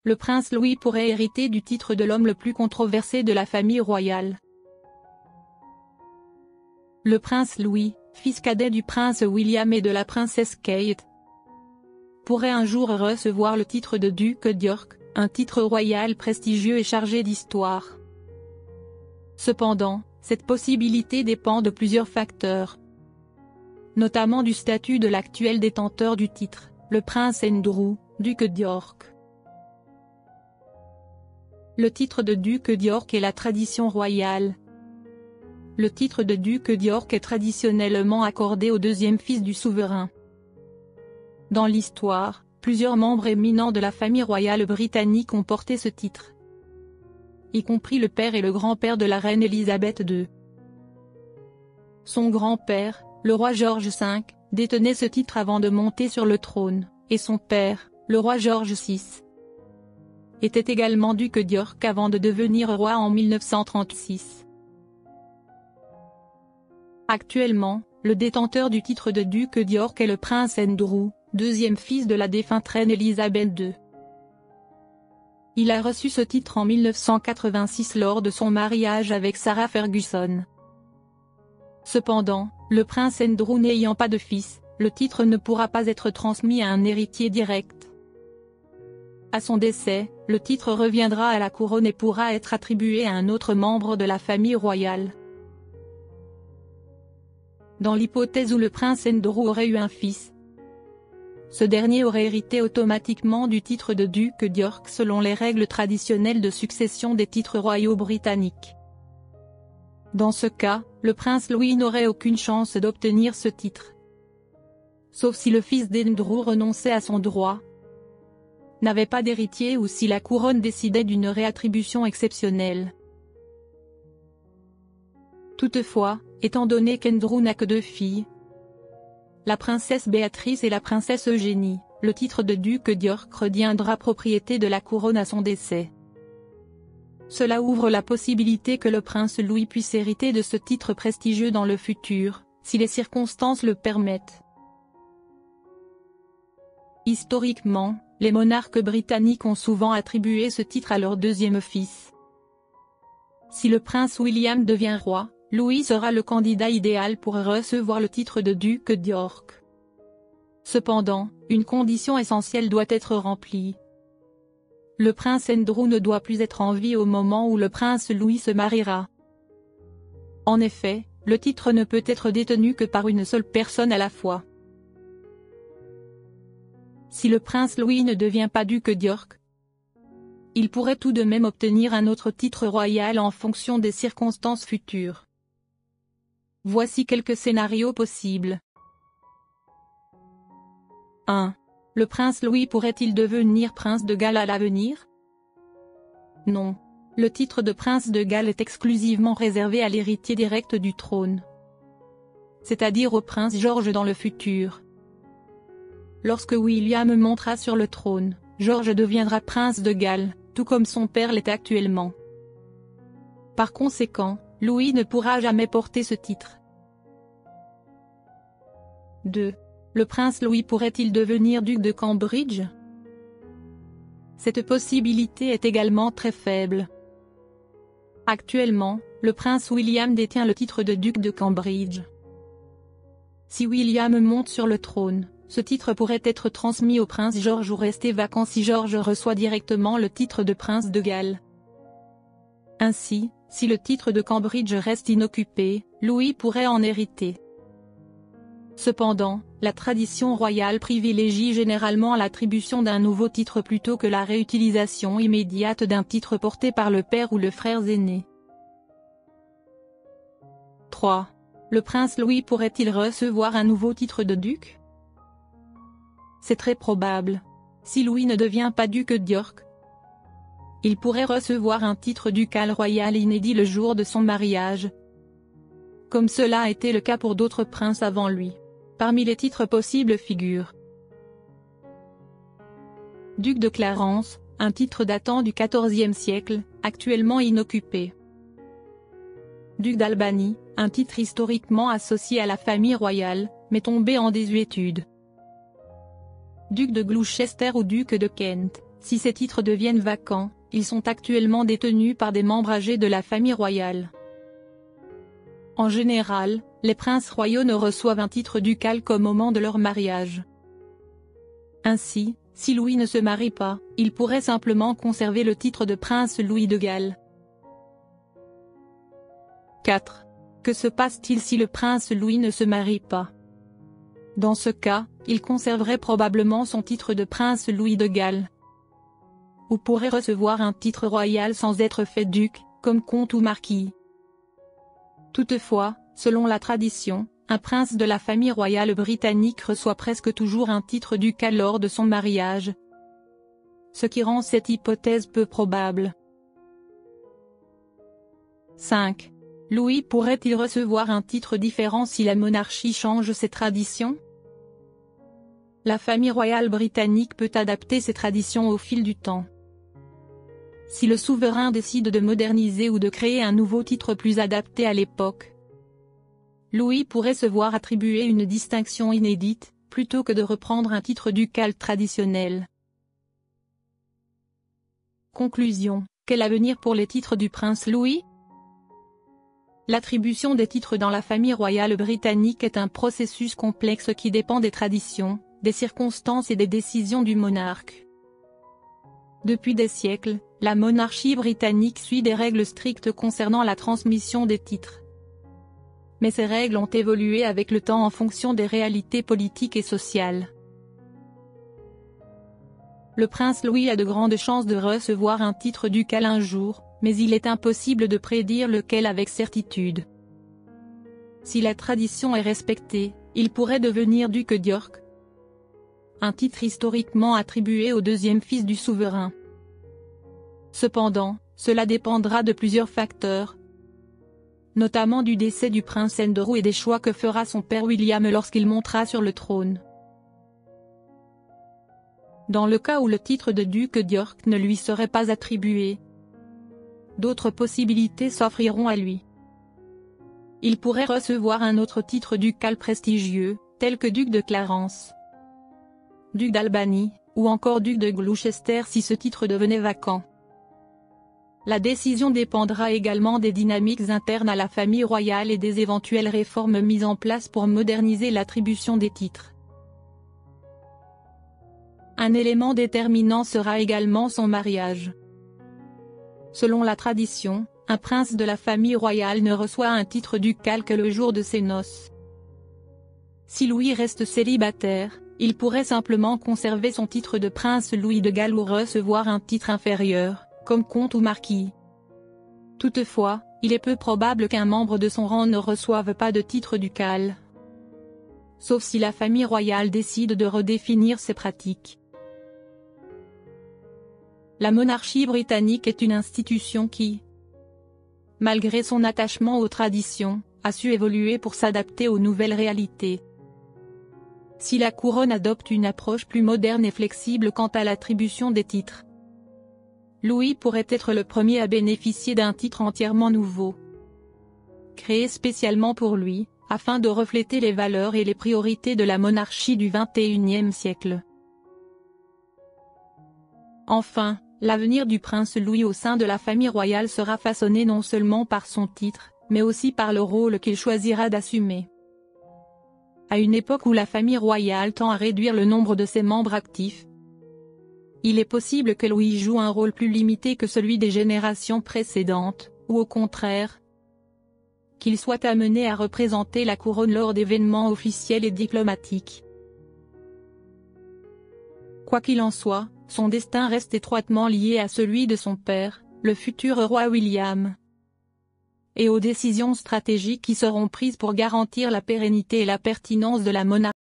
le prince Louis pourrait hériter du titre de l'homme le plus controversé de la famille royale. Le prince Louis, fils cadet du prince William et de la princesse Kate, pourrait un jour recevoir le titre de duc d'York, un titre royal prestigieux et chargé d'histoire. Cependant, cette possibilité dépend de plusieurs facteurs, notamment du statut de l'actuel détenteur du titre, le prince Andrew, duc d'York. Le titre de duc d'York est la tradition royale. Le titre de duc d'York est traditionnellement accordé au deuxième fils du souverain. Dans l'histoire, plusieurs membres éminents de la famille royale britannique ont porté ce titre, y compris le père et le grand-père de la reine Élisabeth II. Son grand-père, le roi George V, détenait ce titre avant de monter sur le trône, et son père, le roi George VI, était également duc d'York avant de devenir roi en 1936. Actuellement, le détenteur du titre de duc d'York est le prince Andrew, deuxième fils de la défunte reine Élisabeth II. Il a reçu ce titre en 1986 lors de son mariage avec Sarah Ferguson. Cependant, le prince Andrew n'ayant pas de fils, le titre ne pourra pas être transmis à un héritier direct. À son décès, le titre reviendra à la couronne et pourra être attribué à un autre membre de la famille royale. Dans l'hypothèse où le prince Andrew aurait eu un fils, ce dernier aurait hérité automatiquement du titre de duc d'York selon les règles traditionnelles de succession des titres royaux britanniques. Dans ce cas, le prince Louis n'aurait aucune chance d'obtenir ce titre, sauf si le fils d'Andrew renonçait à son droit, n'avait pas d'héritier ou si la couronne décidait d'une réattribution exceptionnelle. Toutefois, étant donné qu'Andrew n'a que 2 filles, la princesse Béatrice et la princesse Eugénie, le titre de duc d'York redeviendra propriété de la couronne à son décès. Cela ouvre la possibilité que le prince Louis puisse hériter de ce titre prestigieux dans le futur, si les circonstances le permettent. Historiquement, les monarques britanniques ont souvent attribué ce titre à leur deuxième fils. Si le prince William devient roi, Louis sera le candidat idéal pour recevoir le titre de duc d'York. Cependant, une condition essentielle doit être remplie. Le prince Andrew ne doit plus être en vie au moment où le prince Louis se mariera. En effet, le titre ne peut être détenu que par une seule personne à la fois. Si le prince Louis ne devient pas duc d'York, il pourrait tout de même obtenir un autre titre royal en fonction des circonstances futures. Voici quelques scénarios possibles. 1. Le prince Louis pourrait-il devenir prince de Galles à l'avenir? Non. Le titre de prince de Galles est exclusivement réservé à l'héritier direct du trône, c'est-à-dire au prince George dans le futur. Lorsque William montera sur le trône, George deviendra prince de Galles, tout comme son père l'est actuellement. Par conséquent, Louis ne pourra jamais porter ce titre. 2. Le prince Louis pourrait-il devenir duc de Cambridge? Cette possibilité est également très faible. Actuellement, le prince William détient le titre de duc de Cambridge. Si William monte sur le trône, ce titre pourrait être transmis au prince George ou rester vacant si George reçoit directement le titre de prince de Galles. Ainsi, si le titre de Cambridge reste inoccupé, Louis pourrait en hériter. Cependant, la tradition royale privilégie généralement l'attribution d'un nouveau titre plutôt que la réutilisation immédiate d'un titre porté par le père ou le frère aîné. 3. Le prince Louis pourrait-il recevoir un nouveau titre de duc? C'est très probable. Si Louis ne devient pas duc d'York, il pourrait recevoir un titre ducal royal inédit le jour de son mariage, comme cela a été le cas pour d'autres princes avant lui. Parmi les titres possibles figurent duc de Clarence, un titre datant du XIVe siècle, actuellement inoccupé. Duc d'Albany, un titre historiquement associé à la famille royale, mais tombé en désuétude. Duc de Gloucester ou duc de Kent, Si ces titres deviennent vacants, ils sont actuellement détenus par des membres âgés de la famille royale. En général, les princes royaux ne reçoivent un titre ducal qu'au moment de leur mariage. Ainsi, si Louis ne se marie pas, il pourrait simplement conserver le titre de prince Louis de Galles. 4. Que se passe-t-il si le prince Louis ne se marie pas? Dans ce cas, il conserverait probablement son titre de prince Louis de Galles. Ou pourrait recevoir un titre royal sans être fait duc, comme comte ou marquis. Toutefois, selon la tradition, un prince de la famille royale britannique reçoit presque toujours un titre ducal lors de son mariage, ce qui rend cette hypothèse peu probable. 5. Louis pourrait-il recevoir un titre différent si la monarchie change ses traditions? La famille royale britannique peut adapter ses traditions au fil du temps. Si le souverain décide de moderniser ou de créer un nouveau titre plus adapté à l'époque, Louis pourrait se voir attribuer une distinction inédite, plutôt que de reprendre un titre ducal traditionnel. Conclusion: quel avenir pour les titres du prince Louis? L'attribution des titres dans la famille royale britannique est un processus complexe qui dépend des traditions, des circonstances et des décisions du monarque. Depuis des siècles, la monarchie britannique suit des règles strictes concernant la transmission des titres. Mais ces règles ont évolué avec le temps en fonction des réalités politiques et sociales. Le prince Louis a de grandes chances de recevoir un titre ducal un jour, mais il est impossible de prédire lequel avec certitude. Si la tradition est respectée, il pourrait devenir duc d'York, un titre historiquement attribué au deuxième fils du souverain. Cependant, cela dépendra de plusieurs facteurs, notamment du décès du prince Andrew et des choix que fera son père William lorsqu'il montera sur le trône. Dans le cas où le titre de duc d'York ne lui serait pas attribué, d'autres possibilités s'offriront à lui. Il pourrait recevoir un autre titre ducal prestigieux, tel que duc de Clarence, duc d'Albany, ou encore duc de Gloucester si ce titre devenait vacant. La décision dépendra également des dynamiques internes à la famille royale et des éventuelles réformes mises en place pour moderniser l'attribution des titres. Un élément déterminant sera également son mariage. Selon la tradition, un prince de la famille royale ne reçoit un titre ducal que le jour de ses noces. Si Louis reste célibataire, il pourrait simplement conserver son titre de prince Louis de Galles ou recevoir un titre inférieur, comme comte ou marquis. Toutefois, il est peu probable qu'un membre de son rang ne reçoive pas de titre ducal. Sauf si la famille royale décide de redéfinir ses pratiques. La monarchie britannique est une institution qui, malgré son attachement aux traditions, a su évoluer pour s'adapter aux nouvelles réalités. Si la couronne adopte une approche plus moderne et flexible quant à l'attribution des titres, Louis pourrait être le premier à bénéficier d'un titre entièrement nouveau, créé spécialement pour lui, afin de refléter les valeurs et les priorités de la monarchie du XXIe siècle. Enfin, l'avenir du prince Louis au sein de la famille royale sera façonné non seulement par son titre, mais aussi par le rôle qu'il choisira d'assumer. À une époque où la famille royale tend à réduire le nombre de ses membres actifs, il est possible que Louis joue un rôle plus limité que celui des générations précédentes, ou au contraire, qu'il soit amené à représenter la couronne lors d'événements officiels et diplomatiques. Quoi qu'il en soit, son destin reste étroitement lié à celui de son père, le futur roi William, et aux décisions stratégiques qui seront prises pour garantir la pérennité et la pertinence de la monarchie.